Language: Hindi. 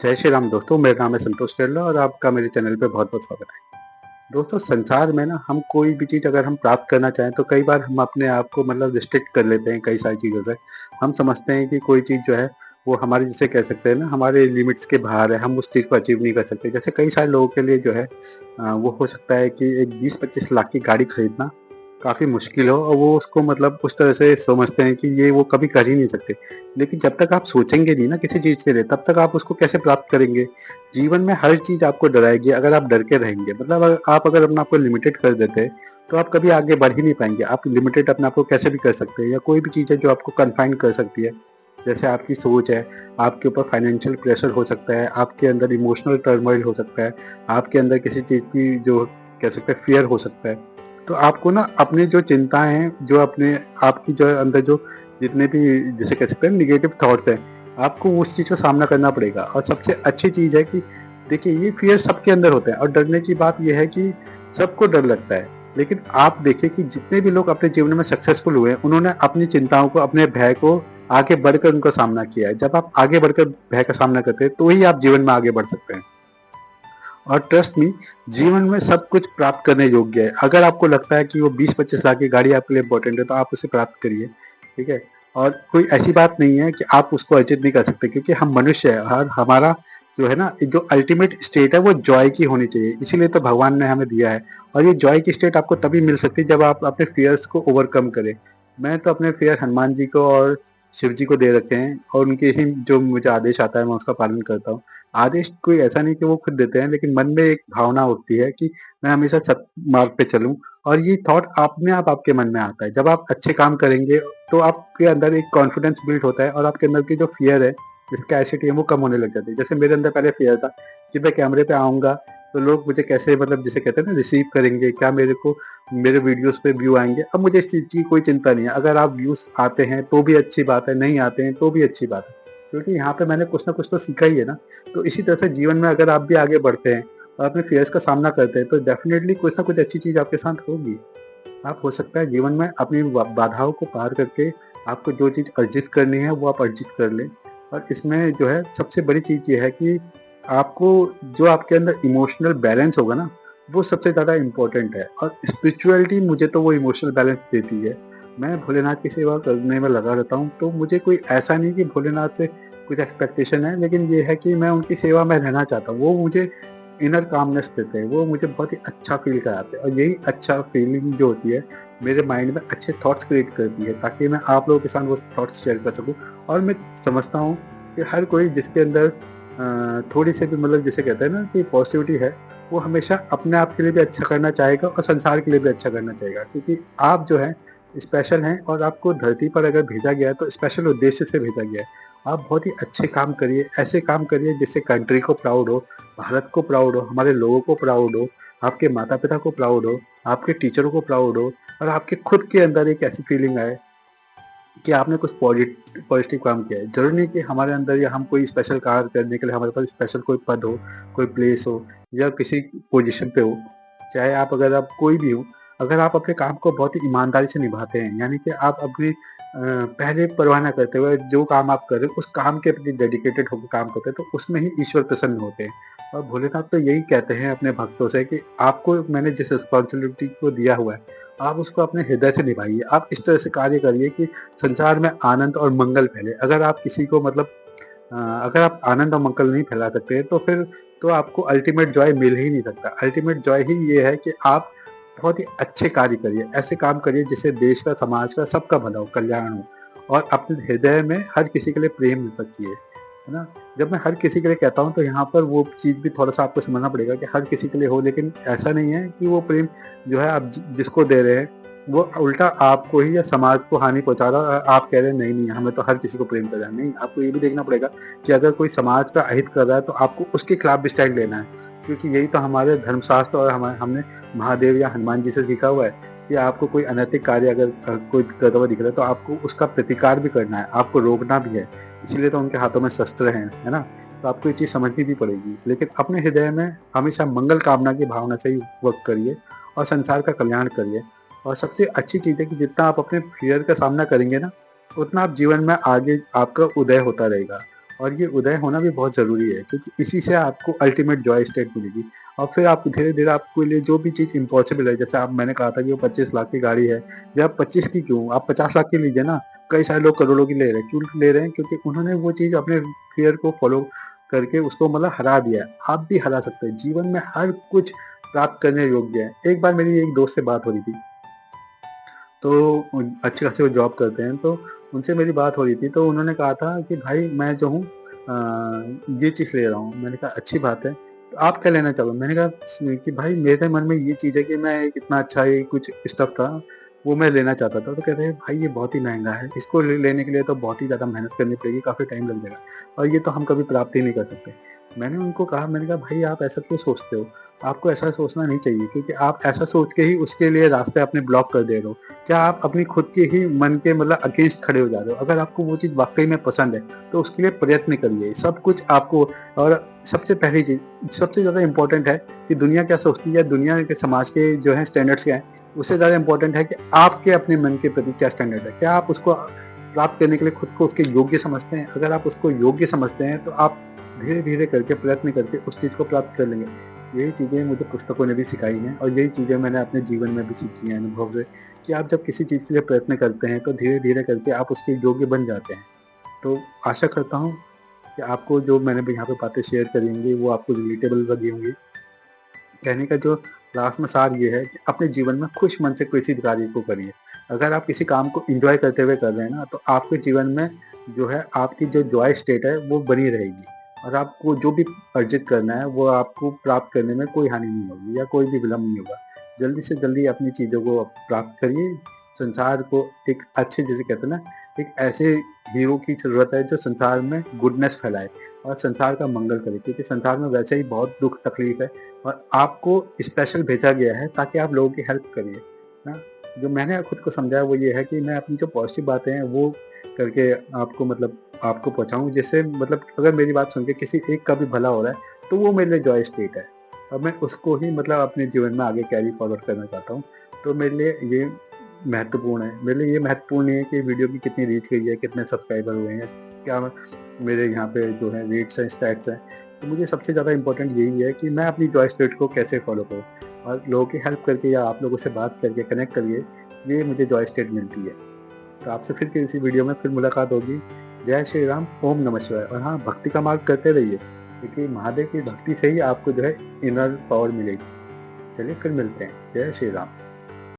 जय श्री राम दोस्तों, मेरा नाम है संतोष केरला और आपका मेरे चैनल पे बहुत-बहुत स्वागत है। दोस्तों, संसार में ना हम कोई भी चीज़ अगर हम प्राप्त करना चाहें तो कई बार हम अपने आप को मतलब रिस्ट्रिक्ट कर लेते हैं कई सारी चीज़ों से। हम समझते हैं कि कोई चीज़ जो है वो हमारी जिसे कह सकते हैं ना हमारे लिमिट्स के बाहर है, हम उस चीज़ को अचीव नहीं कर सकते। जैसे कई सारे लोगों के लिए जो है वो हो सकता है कि एक 20-25 लाख की गाड़ी खरीदना काफ़ी मुश्किल हो और वो उसको मतलब उस तरह से समझते हैं कि ये वो कभी कर ही नहीं सकते। लेकिन जब तक आप सोचेंगे नहीं ना किसी चीज़ के लिए तब तक आप उसको कैसे प्राप्त करेंगे? जीवन में हर चीज़ आपको डराएगी अगर आप डर के रहेंगे। मतलब आप अगर अपने आप को लिमिटेड कर देते हैं, तो आप कभी आगे बढ़ ही नहीं पाएँगे। आप लिमिटेड अपने आप को कैसे भी कर सकते हैं या कोई भी चीज़ है जो आपको कन्फाइन कर सकती है। जैसे आपकी सोच है, आपके ऊपर फाइनेंशियल प्रेशर हो सकता है, आपके अंदर इमोशनल टर्मोइल हो सकता है, आपके अंदर किसी चीज़ की जो कह सकते हैं फ़ियर हो सकता है। तो आपको ना अपनी जो चिंताएँ हैं, जो अपने आपकी जो अंदर जो जितने भी जिसे कह सकते हैं नेगेटिव थॉट्स हैं, आपको उस चीज़ का सामना करना पड़ेगा। और सबसे अच्छी चीज़ है कि देखिए ये फ़ियर सबके अंदर होते हैं और डरने की बात ये है कि सबको डर लगता है। लेकिन आप देखिए कि जितने भी लोग अपने जीवन में सक्सेसफुल हुए हैं, उन्होंने अपनी चिंताओं को, अपने भय को आगे बढ़कर उनका सामना किया है। जब आप आगे बढ़कर भय का सामना करते हैं, तो ही आप जीवन में आगे बढ़ सकते हैं। और ट्रस्ट मी, जीवन में सब कुछ प्राप्त करने योग्य है। अगर आपको लगता है कि वो 20-25 लाख की गाड़ी आपके लिए इम्पोर्टेंट है, तो आप उसे प्राप्त करिए, ठीक है? और कोई ऐसी बात नहीं है कि आप उसको अर्जित नहीं कर सकते क्योंकि हम मनुष्य हैं और हमारा जो है ना, जो अल्टीमेट स्टेट है वो जॉय की होनी चाहिए। इसीलिए तो भगवान ने हमें दिया है और ये जॉय की स्टेट आपको तभी मिल सकती है जब आप अपने फ़ियर्स को ओवरकम करें। मैं तो अपने फ़ियर हनुमान जी को और शिव जी को दे रखे हैं और उनके ही जो मुझे आदेश आता है मैं उसका पालन करता हूँ। आदेश कोई ऐसा नहीं कि वो खुद देते हैं, लेकिन मन में एक भावना उठती है कि मैं हमेशा सत मार्ग पे चलूँ और ये थॉट अपने आप आपके मन में आता है। जब आप अच्छे काम करेंगे, तो आपके अंदर एक कॉन्फिडेंस बिल्ड होता है और आपके अंदर की जो फ़ियर है, स्कैर्सिटी है, वो कम होने लग जाती है। जैसे मेरे अंदर पहले फ़ियर था कि मैं कैमरे पे आऊँगा, तो लोग मुझे कैसे मतलब जिसे कहते हैं ना रिसीव करेंगे, क्या मेरे को मेरे वीडियोज़ पे व्यू आएँगे। अब मुझे इस चीज़ की कोई चिंता नहीं है। अगर आप व्यूज़ आते हैं, तो भी अच्छी बात है, नहीं आते हैं, तो भी अच्छी बात है। क्योंकि यहाँ पे मैंने कुछ ना कुछ तो सीखा ही है ना। तो इसी तरह से जीवन में अगर आप भी आगे बढ़ते हैं और अपने फ़ियर्स का सामना करते हैं, तो डेफ़िनेटली कुछ ना कुछ अच्छी चीज़ आपके साथ होगी। आप हो सकता है जीवन में अपनी बाधाओं को पार करके आपको जो चीज़ अर्जित करनी है, वो आप अर्जित कर लें। और इसमें जो है सबसे बड़ी चीज़ ये है कि आपको जो आपके अंदर इमोशनल बैलेंस होगा ना, वो सबसे ज़्यादा इम्पोर्टेंट है और स्पिरिचुअलिटी मुझे तो वो इमोशनल बैलेंस देती है। मैं भोलेनाथ की सेवा करने में लगा रहता हूँ, तो मुझे कोई ऐसा नहीं कि भोलेनाथ से कुछ एक्सपेक्टेशन है, लेकिन ये है कि मैं उनकी सेवा में रहना चाहता हूँ। वो मुझे इनर कामनेस देते हैं, वो मुझे बहुत ही अच्छा फ़ील कराते हैं और यही अच्छा फ़ीलिंग जो होती है, मेरे माइंड में अच्छे थॉट्स क्रिएट करती है ताकि मैं आप लोगों के साथ वो थॉट्स शेयर कर सकूँ। और मैं समझता हूँ कि हर कोई जिसके अंदर थोड़ी-सी भी मतलब जिसे कहते हैं ना कि पॉज़िटिविटी है, वो हमेशा अपने आप के लिए भी अच्छा करना चाहेगा और संसार के लिए भी अच्छा करना चाहेगा क्योंकि आप जो हैं स्पेशल हैं और आपको धरती पर अगर भेजा गया है, तो स्पेशल उद्देश्य से भेजा गया है। आप बहुत ही अच्छे काम करिए, ऐसे काम करिए जिससे कंट्री को प्राउड हो, भारत को प्राउड हो, हमारे लोगों को प्राउड हो, आपके माता-पिता को प्राउड हो, आपके टीचरों को प्राउड हो और आपके खुद के अंदर एक ऐसी फीलिंग आए कि आपने कुछ पॉजिटिव काम किया है। ज़रूरी नहीं कि हमारे अंदर या हम कोई स्पेशल कार्य करने के लिए हमारे पास स्पेशल कोई पद हो, कोई प्लेस हो या किसी पोज़ीशन पे हो। चाहे आप अगर आप कोई भी हो, अगर आप अपने काम को बहुत ही ईमानदारी से निभाते हैं, यानी कि आप अपनी पहले परवाह ना करते हुए जो काम आप कर रहे हो, उस काम के प्रति डेडिकेटेड होकर काम करते हैं, तो उसमें ही ईश्वर प्रसन्न होते हैं। और भोलेनाथ तो यही कहते हैं अपने भक्तों से कि आपको मैंने जिस रिस्पॉन्सिबिलिटी को दिया हुआ है, आप उसको अपने हृदय से निभाइए। आप इस तरह से कार्य करिए कि संसार में आनंद और मंगल फैले। अगर आप किसी को मतलब अगर आप आनंद और मंगल नहीं फैला सकते, तो फिर तो आपको अल्टीमेट जॉय मिल ही नहीं सकता। अल्टीमेट जॉय ही ये है कि आप बहुत ही अच्छे कार्य करिए, ऐसे काम करिए जिससे देश का, समाज का, सबका भला हो, कल्याण हो और अपने हृदय में हर किसी के लिए प्रेम रखिए, है ना? जब मैं हर किसी के लिए कहता हूँ, तो यहाँ पर वो चीज़ भी थोड़ा-सा आपको समझना पड़ेगा कि हर किसी के लिए हो, लेकिन ऐसा नहीं है कि वो प्रेम जो है आप जिसको दे रहे हैं, वो उल्टा आपको ही या समाज को हानि पहुँचा रहा है और आप कह रहे हैं नहीं, नहीं हमें तो हर किसी को प्रेम करना है। नहीं, आपको ये भी देखना पड़ेगा कि अगर कोई समाज का अहित कर रहा है, तो आपको उसके खिलाफ भी स्टैंड लेना है। क्योंकि यही तो हमारे धर्मशास्त्र और हमने महादेव या हनुमान जी से सीखा हुआ है कि आपको कोई अनैतिक कार्य अगर कोई करता हुआ दिख रहा है, तो आपको उसका प्रतिकार भी करना है, आपको रोकना भी है। इसीलिए तो उनके हाथों में शस्त्र हैं, है ना? तो आपको ये चीज़ समझनी भी पड़ेगी। लेकिन अपने हृदय में हमेशा मंगल कामना की भावना से ही वर्क करिए और संसार का कल्याण करिए। और सबसे अच्छी चीज़ है कि जितना आप अपने फ़ियर का सामना करेंगे ना, उतना आप जीवन में आगे आपका उदय होता रहेगा। और ये उदय होना भी बहुत ज़रूरी है, क्योंकि इसी से आपको अल्टीमेट जॉय स्टेट मिलेगी। और फिर आप धीरे-धीरे आपके लिए जो भी चीज़ इम्पॉसिबल है, जैसे आप मैंने कहा था कि वो 25 लाख की गाड़ी है, या 25 की क्यों, आप 50 लाख की लीजिए ना। कई सारे लोग करोड़ों की ले रहे हैं, क्यों ले रहे हैं? क्योंकि उन्होंने वो चीज़ अपने फ़ियर को फ़ॉलो करके उसको मतलब हरा दिया है। आप भी हरा सकते हैं, जीवन में हर कुछ प्राप्त करने योग्य है। एक बार मेरी एक दोस्त से बात हो रही थी, तो अच्छे खासे वो जॉब करते हैं, तो उनसे मेरी बात हो रही थी, तो उन्होंने कहा था कि भाई मैं जो हूँ ये चीज़ ले रहा हूँ। मैंने कहा अच्छी बात है, तो आप क्या लेना चाहोगे? मैंने कहा कि भाई मेरे मन में ये चीज़ है कि मैं एक इतना अच्छा ये कुछ स्टफ़ था, वो मैं लेना चाहता था। तो कहते हैं भाई ये बहुत ही महँगा है, इसको लेने के लिए तो बहुत ही ज़्यादा मेहनत करनी पड़ेगी, काफ़ी टाइम लग जाएगा, और ये तो हम कभी प्राप्त ही नहीं कर सकते। मैंने उनको कहा, मैंने कहा भाई आप ऐसा क्यों सोचते हो? आपको ऐसा सोचना नहीं चाहिए, क्योंकि आप ऐसा सोच के ही उसके लिए रास्ते अपने ब्लॉक कर दे रहे हो। क्या आप अपनी खुद के ही मन के मतलब अगेंस्ट खड़े हो जा रहे हो? अगर आपको वो चीज़ वाक़ई में पसंद है, तो उसके लिए प्रयत्न करिए। सब कुछ आपको, और सबसे पहली चीज़, सबसे ज़्यादा इम्पोर्टेंट है कि दुनिया क्या सोचती है, दुनिया के समाज के जो है स्टैंडर्ड्स क्या हैं, उससे ज़्यादा इम्पोर्टेंट है कि आपके अपने मन के प्रति क्या स्टैंडर्ड है। क्या आप उसको प्राप्त करने के लिए खुद को उसके योग्य समझते हैं? अगर आप उसको योग्य समझते हैं, तो आप धीरे-धीरे करके, प्रयत्न करके उस चीज़ को प्राप्त कर लेंगे। यही चीज़ें मुझे पुस्तकों ने भी सिखाई हैं, और यही चीज़ें मैंने अपने जीवन में भी सीखी हैं अनुभव से, कि आप जब किसी चीज़ के लिए प्रयत्न करते हैं, तो धीरे-धीरे करके आप उसके योग्य बन जाते हैं। तो आशा करता हूँ कि आपको जो मैंने भी यहाँ पे बातें शेयर करी होंगी, वो आपको रिलेटेबल लगी होंगी। कहने का जो लास्ट में सार ये है कि अपने जीवन में खुश मन से किसी भी कार्य को करिए। अगर आप किसी काम को एन्जॉय करते हुए कर रहे हैं ना, तो आपके जीवन में जो है आपकी जो जॉय स्टेट है वो बनी रहेगी, और आपको जो भी अर्जित करना है वो आपको प्राप्त करने में कोई हानि नहीं होगी, या कोई भी विलम्ब नहीं होगा। जल्दी से जल्दी अपनी चीज़ों को आप प्राप्त करिए। संसार को एक अच्छे, जिसे कहते हैं ना, एक ऐसे हीरो की ज़रूरत है जो संसार में गुडनेस फैलाए और संसार का मंगल करे, क्योंकि संसार में वैसे ही बहुत दुःख तकलीफ है, और आपको स्पेशल भेजा गया है ताकि आप लोगों की हेल्प करिए, ना? जो मैंने खुद को समझा है वो ये है कि मैं अपनी जो पॉज़िटिव बातें हैं वो करके आपको मतलब आपको पहुँचाऊँ, जिससे मतलब अगर मेरी बात सुन के किसी एक का भी भला हो रहा है, तो वो मेरे लिए जॉय स्टेट है, और मैं उसको ही मतलब अपने जीवन में आगे कैरी फॉरवर्ड करना चाहता हूँ। तो मेरे लिए ये महत्वपूर्ण है। मेरे लिए ये महत्वपूर्ण नहीं है कि वीडियो की कितनी रीच गई है, कितने सब्सक्राइबर हुए हैं, क्या मेरे यहाँ पे जो है रेट्स हैं, स्टैट्स हैं। तो मुझे सबसे ज़्यादा इम्पोर्टेंट यही है कि मैं अपनी जॉय स्टेट को कैसे फ़ॉलो करूँ, और लोगों की हेल्प करके या आप लोगों से बात करके कनेक्ट करके ये मुझे जॉय स्टेट मिलती है। तो आपसे फिर किसी वीडियो में फिर मुलाकात होगी। जय श्री राम, ओम नमः शिवाय। और हाँ, भक्ति का मार्ग करते रहिए, क्योंकि महादेव की भक्ति से ही आपको जो है इनर पावर मिलेगी। चलिए फिर मिलते हैं। जय श्री राम।